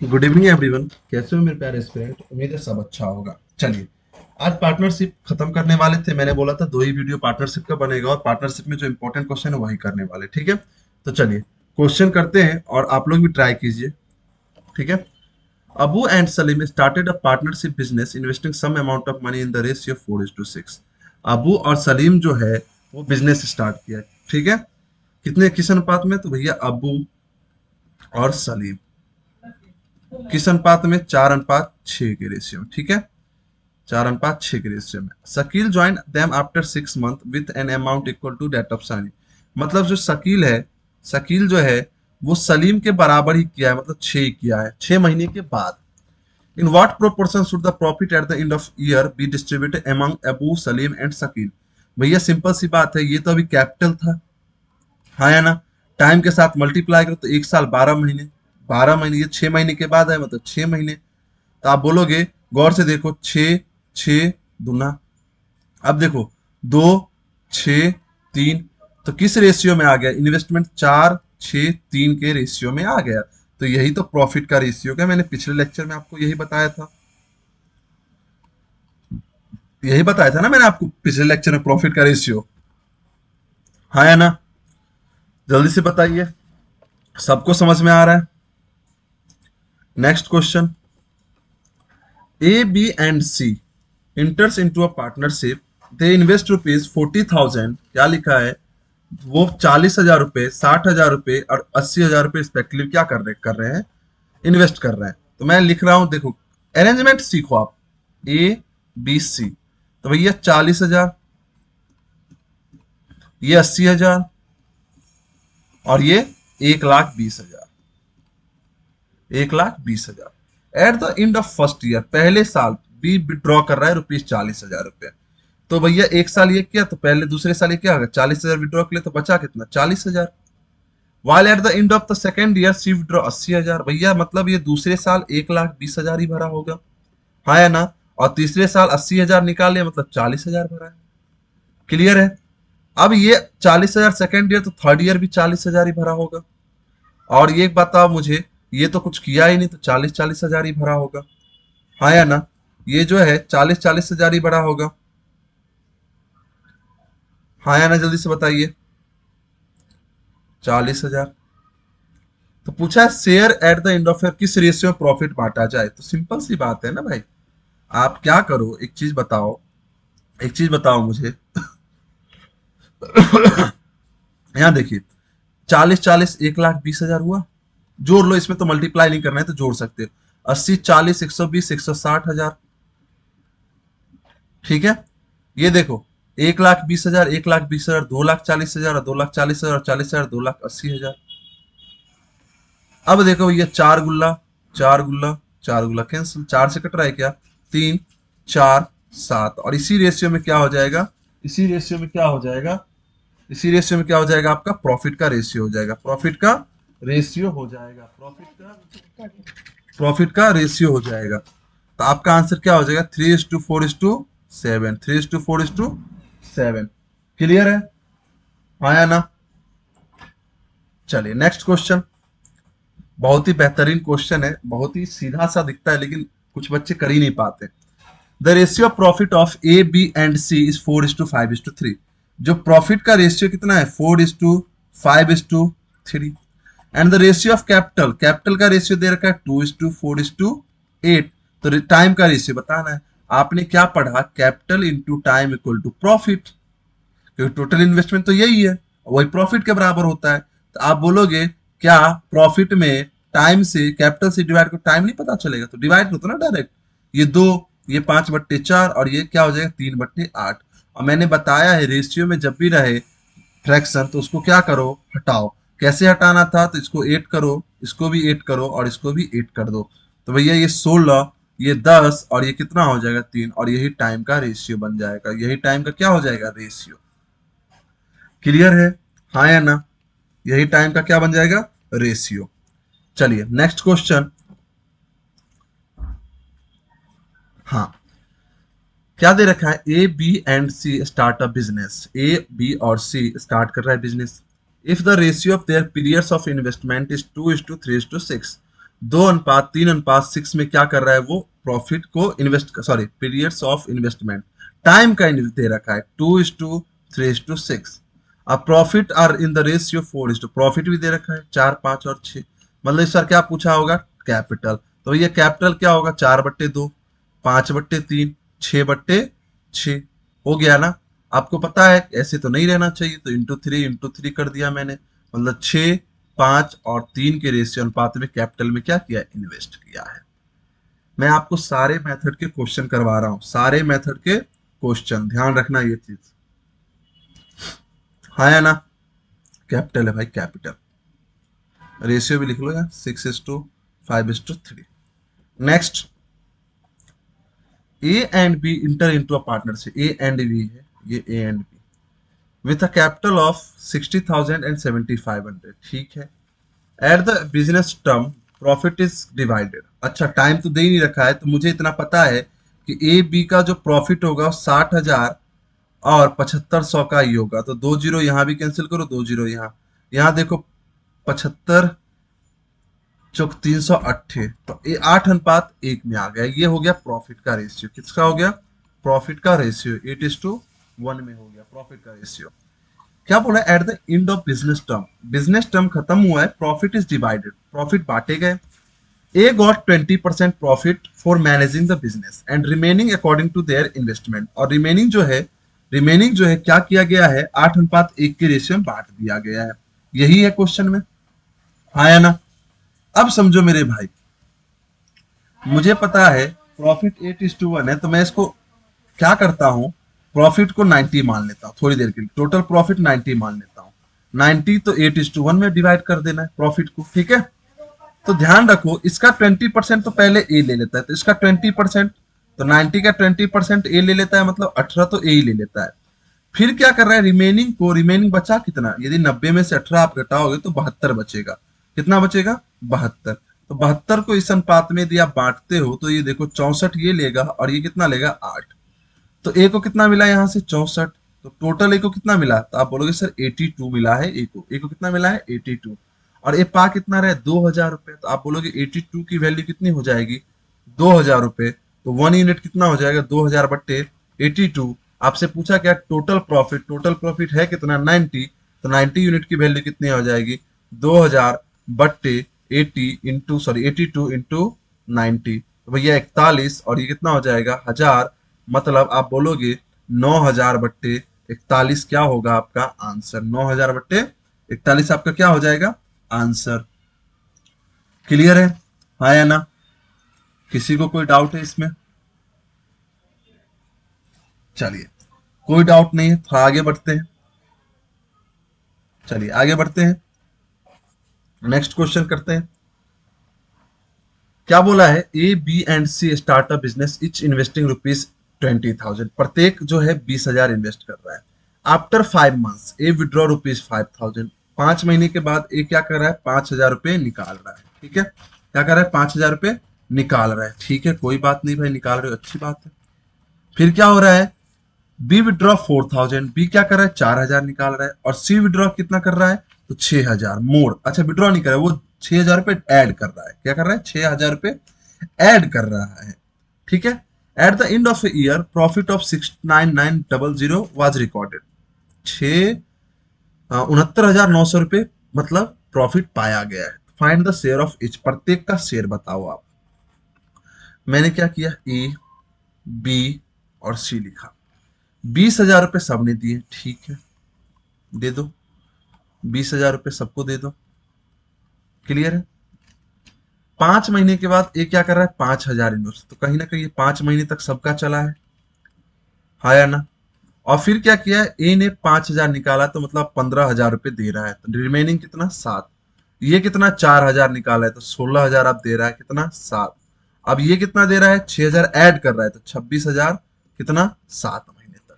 Good evening everyone. कैसे हो मेरे प्यारे एस्पिरेंट? उम्मीद है सब अच्छा होगा। चलिए, आज पार्टनरशिप खत्म करने वाले थे। मैंने बोला था दो ही वीडियो पार्टनरशिप का बनेगा और पार्टनरशिप में जो इंपॉर्टेंट क्वेश्चन है वही करने वाले। ठीक है, तो चलिए क्वेश्चन करते हैं और आप लोग भी ट्राई कीजिए। ठीक है। Abu and Salim started a partnership business investing some amount of money in the ratio 4:6। Abu और सलीम जो है वो बिजनेस स्टार्ट किया। ठीक है, कितने किस अनुपात में? तो भैया अबू और सलीम किस अनुपात में? 4:6 के रेशियो में। ठीक है, 4:6 के रेशियो में। Shakeel join them after 6 month with an amount equal to that of Salim. मतलब जो शकील है, शकील जो है वो सलीम के बराबर ही किया है, मतलब 6 किया है 6 महीने के बाद। In what proportion should the profit eight the end of year be distributed among Abu Salim and Shakeel? भैया सिंपल सी बात है, ये तो अभी कैपिटल था, हाँ या ना? टाइम के साथ मल्टीप्लाई करो तो 1 साल 12 महीने, 12 महीने ये 6 महीने के बाद है, मतलब 6 महीने। तो आप बोलोगे, गौर से देखो, 6 6 दूना, अब देखो 2 6 3, तो किस रेशियो में आ गया? इन्वेस्टमेंट 4 6 3 के रेशियो में आ गया। तो यही तो प्रॉफिट का रेशियो का मैंने पिछले लेक्चर में आपको यही बताया था। यही बताया था ना मैंने आपको पिछले लेक्चर में, प्रॉफिट का रेशियो, हाँ या ना? जल्दी से बताइए, सबको समझ में आ रहा है? Next question. A, B and C enters into a partnership. They invest rupees 40,000। क्या लिखा है? वो 40,000 रुपए, 60,000 रुपए और 80,000 रुपए रिस्पेक्टिवली क्या कर रहे हैं? इन्वेस्ट कर रहे हैं। तो मैं लिख रहा हूं, देखो अरेंजमेंट सीखो आप। A B C, तो भैया 40,000, ये 80,000 और ये 1,20,000, 1,20,000 eight the end of first year. पहले साल बी विड्रॉ कर रहा है रुपीज 40,000 रुपए। तो भैया एक साल ये किया तो पहले दूसरे साल ये क्या होगा? 40,000 विड्रॉ के लिए, तो बचा कितना? 40,000। While at the end of the second year C withdraw 80,000। भैया मतलब ये दूसरे साल 1,20,000 ही भरा होगा, हाँ या ना? और तीसरे साल 80,000 निकाले, मतलब 40,000 भरा है। क्लियर है? अब ये 40,000 सेकेंड ईयर, तो थर्ड ईयर भी 40,000 ही भरा होगा। और ये बताओ मुझे, ये तो कुछ किया ही नहीं, तो 40,000 ही भरा होगा, हाँ या ना? ये जो है 40,000 ही भरा होगा, हाँ या ना? जल्दी से बताइए। 40,000। तो पूछा है share eight the end of year किस रेशियो में प्रॉफिट बांटा जाए। तो सिंपल सी बात है ना भाई, आप क्या करो, एक चीज बताओ, एक चीज बताओ मुझे। यहाँ देखिए, 40 40 1,20,000 हुआ। जोड़ लो, इसमें तो मल्टीप्लाई नहीं करना है तो जोड़ सकते हो। 80 40 120 160,000। ठीक है, ये देखो 1,20,000 1,20,000 2,40,000 और 2,40,000 और 40,000 2,80,000। अब देखो ये चार गुल्ला, चार गुल्ला, चार गुल्ला कैंसिल, चार से कट रहा है क्या? 3 4 7। और इसी रेशियो में क्या हो जाएगा? इसी रेशियो में क्या हो जाएगा? इसी रेशियो में क्या हो जाएगा? आपका प्रॉफिट का रेशियो हो जाएगा, प्रॉफिट का रेशियो हो जाएगा, प्रॉफिट का रेशियो हो जाएगा। तो आपका आंसर क्या हो जाएगा? 3:4:7, 3:4:7। क्लियर है, हाँ या ना? चलिए नेक्स्ट क्वेश्चन। बहुत ही बेहतरीन क्वेश्चन है, बहुत ही सीधा सा दिखता है लेकिन कुछ बच्चे कर ही नहीं पाते। The ratio of profit of A B and C is 4:5:3। जो प्रॉफिट का रेशियो कितना है? 4:5:3। And the ratio of capital, capital का रेशियो दे रखा है 2:4:8। तो टाइम का रेशियो बताना है। आपने क्या पढ़ा? Capital into time equal to profit, क्योंकि टोटल इन्वेस्टमेंट तो यही है, वही प्रॉफिट के बराबर होता है। तो आप बोलोगे क्या प्रॉफिट में टाइम से, कैपिटल से डिवाइड को टाइम नहीं पता चलेगा? तो डिवाइड होता ना डायरेक्ट, ये 2, ये 5/4 और ये क्या हो जाएगा? 3/8। और मैंने बताया है रेशियो में जब भी रहे फ्रैक्शन तो उसको क्या करो? हटाओ। कैसे हटाना था? तो इसको 8 करो, इसको भी 8 करो और इसको भी 8 कर दो। तो भैया ये 16, ये 10 और ये कितना हो जाएगा? 3। और यही टाइम का रेशियो बन जाएगा, यही टाइम का क्या हो जाएगा? रेशियो। क्लियर है, हाँ या ना? यही टाइम का क्या बन जाएगा? रेशियो। चलिए नेक्स्ट क्वेश्चन। हाँ, क्या दे रखा है? A B and C start a business. A B और C स्टार्ट कर रहा है business. If the ratio of their periods of investment is 2:3:6। 2:3:6 में क्या कर रहा है वो, प्रॉफिट को invest, sorry periods of investment, time का दे रखा है 2:3:6। अब profit are in the ratio 4:, profit भी दे रखा है 4, 5 और 6। मतलब सर क्या पूछा होगा, कैपिटल। तो ये कैपिटल क्या होगा, 4/2, 5/3, 6/6 हो गया ना। आपको पता है ऐसे तो नहीं रहना चाहिए, तो इंटू थ्री कर दिया मैंने, मतलब 6, 5 और 3 के रेशियो अनुपात में कैपिटल में क्या किया, इन्वेस्ट किया है। मैं आपको सारे मेथड के क्वेश्चन करवा रहा हूं, सारे मेथड के क्वेश्चन, ध्यान रखना ये चीज, हाँ या ना। कैपिटल है भाई, कैपिटल। रेशियो भी लिख लो यार, 6:5:3। Next, A and B enter into a partnership, A and B है, ये A and B with a capital of 60,000 and 7,500, ठीक है। At the business term profit is divided. अच्छा टाइम तो दे ही नहीं रखा है, तो मुझे इतना पता है कि ए बी का जो प्रॉफिट होगा 60,000 और 7,500 का ही होगा। तो 2 जीरो यहाँ भी कैंसिल करो, 2 जीरो यहाँ, यहाँ देखो 75 चौक 308, तो ये 8:1 में आ गया। ये हो गया प्रॉफिट का रेशियो, किसका हो गया, प्रॉफिट का रेशियो 8:1 में हो गया प्रॉफिट का रेशियो। क्या बोला, at the end of business term, business term खत्म हुआ है, प्रॉफिट इज डिवाइडेड, प्रॉफिट बांटे गए। A got 20% profit for managing the business and remaining according to their investment, और रिमेनिंग जो है क्या किया गया है, 8:1 के रेशियो में बांट दिया गया है। यही है क्वेश्चन में, हाँ या ना। अब समझो मेरे भाई, मुझे पता है प्रॉफिट 8:1 है, तो मैं इसको क्या करता हूं, प्रॉफिट को 90 मान लेता हूं थोड़ी देर के लिए, टोटल प्रॉफिट 90 मान लेता हूं। 90 तो 8:1 में डिवाइड कर देना है प्रॉफिट को, ठीक है। तो ध्यान रखो, इसका 20% तो पहले ए ले लेता है, तो इसका 20%, तो 90 का 20% ए ले लेता है, मतलब 18 तो ए ही ले लेता है। फिर क्या कर रहा है, रिमेनिंग बचा कितना, यदि 90 में से 18 आप घटाओगे तो 72 बचेगा। कितना बचेगा, 72। तो 72 को इस अनुपात में यदि आप बांटते हो तो ये देखो 64 ये लेगा और ये कितना लेगा, 8। तो ए को कितना मिला यहाँ से, 64। तो टोटल ए को कितना मिला, तो आप बोलोगे सर 82 मिला है ए को कितना मिला है, 82। और ए पा कितना रहे, 2,000 रुपए, तो आप बोलोगे 82 की वैल्यू कितनी हो जाएगी, 2,000 रुपए। तो 1 यूनिट कितना हो जाएगा, 2,000/82। आपसे पूछा क्या, टोटल प्रॉफिट है कितना, 90। तो 90 यूनिट की वैल्यू कितनी हो जाएगी, 2,000/80 इंटू, सॉरी 82 इंटू 90, तो भैया 41, और ये कितना हो जाएगा, 1000। मतलब आप बोलोगे 9,000/41 क्या होगा आपका आंसर, 9,000/41 आपका क्या हो जाएगा आंसर। क्लियर है, हाँ या ना। किसी को कोई डाउट है इसमें, चलिए कोई डाउट नहीं है, तो आगे बढ़ते हैं। चलिए आगे बढ़ते हैं, नेक्स्ट क्वेश्चन करते हैं। क्या बोला है, A B and C start a business each investing ₹20,000, प्रत्येक जो है 20,000 इन्वेस्ट कर रहा है। आफ्टर 5 मंथ्स ए विड्रॉ ₹5,000, 5 महीने के बाद ए क्या कर रहा है, 5,000 रुपए निकाल रहा है, ठीक है। क्या कर रहा है, 5,000 रुपए निकाल रहा है, ठीक है, कोई बात नहीं भाई, निकाल रहे हो अच्छी बात है। फिर क्या हो रहा है, बी विड्रॉ 4,000, बी क्या कर रहा है, 4,000 निकाल रहा है, और सी विड्रॉ कितना कर रहा है, तो 6,000 मोर, अच्छा विड्रॉ नहीं कर रहा है, वो 6,000 रुपए ऐड कर रहा है, क्या कर रहा है, 6,000 रुपए ऐड कर रहा है, ठीक है। At the end of year profit of 69900 was recorded, 69,900 रुपए मतलब प्रॉफिट पाया गया है। Find the share of each, प्रत्येक का शेयर बताओ आप। मैंने क्या किया, ए बी और सी लिखा, 20,000 रुपए सबने दिए, ठीक है, दे दो 20,000 रुपए सबको दे दो, क्लियर है। 5 महीने के बाद ये क्या कर रहा है, 5,000 इन्वेस्ट, तो कहीं ना कहीं 5 महीने तक सबका चला है, हाँ या ना। और फिर क्या किया, ए ने 5,000 निकाला, तो मतलब 15,000 रुपए दे रहा है, तो रिमेनिंग कितना, 7। ये कितना, 4,000 निकाला है, तो 16,000 अब दे रहा है, कितना, 7। अब ये कितना दे रहा है, 6,000 ऐड कर रहा है, तो 26,000, कितना, 7 महीने तक।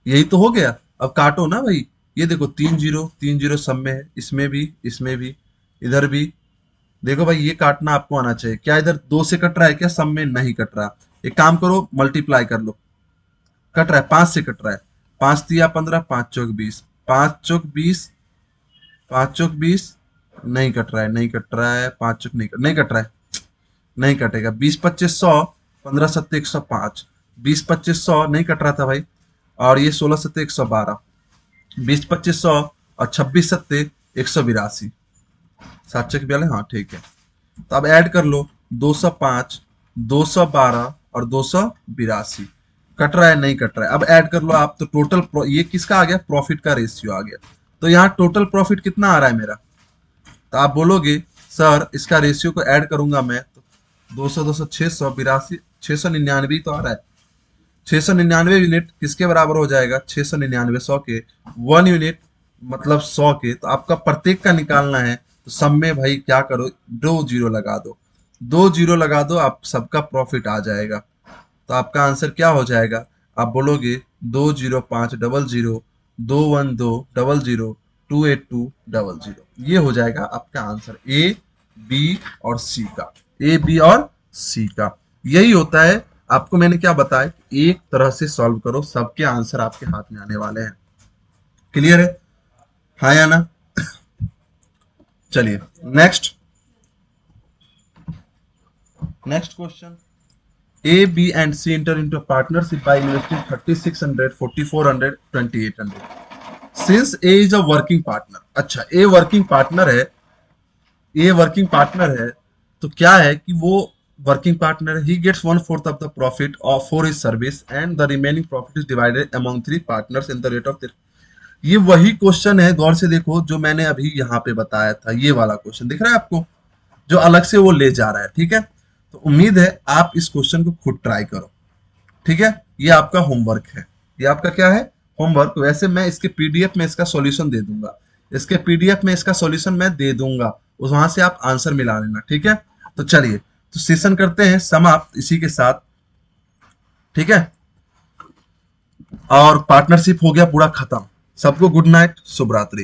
यही तो हो गया। अब काटो ना भाई, ये देखो 3 जीरो सब में है, इसमें भी इधर भी। देखो भाई ये काटना आपको आना चाहिए, क्या इधर 2 से कट रहा है क्या, सब में नहीं कट रहा। एक काम करो, मल्टीप्लाई कर लो, कट रहा है, 5 से कट रहा है, 5 तिया 15, 5 चौक 20, 5 चौक 20, 5 चौक 20, नहीं कट रहा है, नहीं कट रहा है, 5 चौक नहीं कट रहा है, नहीं कटेगा। 20-25-100, 15-7-105, 20-25-100 नहीं कट रहा था भाई, और ये 16-7-112, 20-25-100 और 26-7-182, 7-42, हाँ ठीक है। तो अब ऐड कर लो, 205, 212 और 282। कट रहा है नहीं कट रहा है, अब ऐड कर लो आप, तो टोटल ये किसका आ गया, प्रॉफिट का रेशियो आ गया। तो यहाँ टोटल प्रॉफिट कितना आ रहा है मेरा, तो आप बोलोगे सर इसका रेशियो को ऐड करूंगा मैं तो 200, 200, 682, 699 तो आ रहा है। 699 यूनिट किसके बराबर हो जाएगा, 699 100 के, 1 यूनिट मतलब 100 के। तो आपका प्रत्येक का निकालना है, तो सब में भाई क्या करो, 2 जीरो लगा दो, 2 जीरो लगा दो, आप सबका प्रॉफिट आ जाएगा। तो आपका आंसर क्या हो जाएगा, आप बोलोगे 20500, 21200, 28200, ये हो जाएगा आपका आंसर ए, बी और सी का, ए बी और सी का। यही होता है, आपको मैंने क्या बताया, एक तरह से सॉल्व करो, सबके आंसर आपके हाथ में आने वाले हैं। क्लियर है, हाँ या ना। चलिए next, next question. A, B and C enter into a partnership by investing 3600, 4400, 2800. Since A is a working partner, अच्छा A वर्किंग पार्टनर है, A वर्किंग पार्टनर है, तो क्या है कि वो working partner, he gets 1/4 of the profit of for his service and the remaining profit is divided among 3 partners in the rate of. ये वही क्वेश्चन है, गौर से देखो, जो मैंने अभी यहाँ पे बताया था, ये वाला क्वेश्चन दिख रहा है आपको, जो अलग से वो ले जा रहा है, ठीक है। तो उम्मीद है आप इस क्वेश्चन को खुद ट्राई करो, ठीक है। ये आपका होमवर्क है, ये आपका क्या है, होमवर्क। वैसे मैं इसके पीडीएफ में इसका सॉल्यूशन दे दूंगा, इसके पीडीएफ में इसका सॉल्यूशन मैं दे दूंगा, उस वहां से आप आंसर मिला लेना, ठीक है। तो चलिए, तो सेशन करते हैं समाप्त इसी के साथ, ठीक है। और पार्टनरशिप हो गया पूरा खत्म। सबको गुड नाइट, शुभ रात्रि।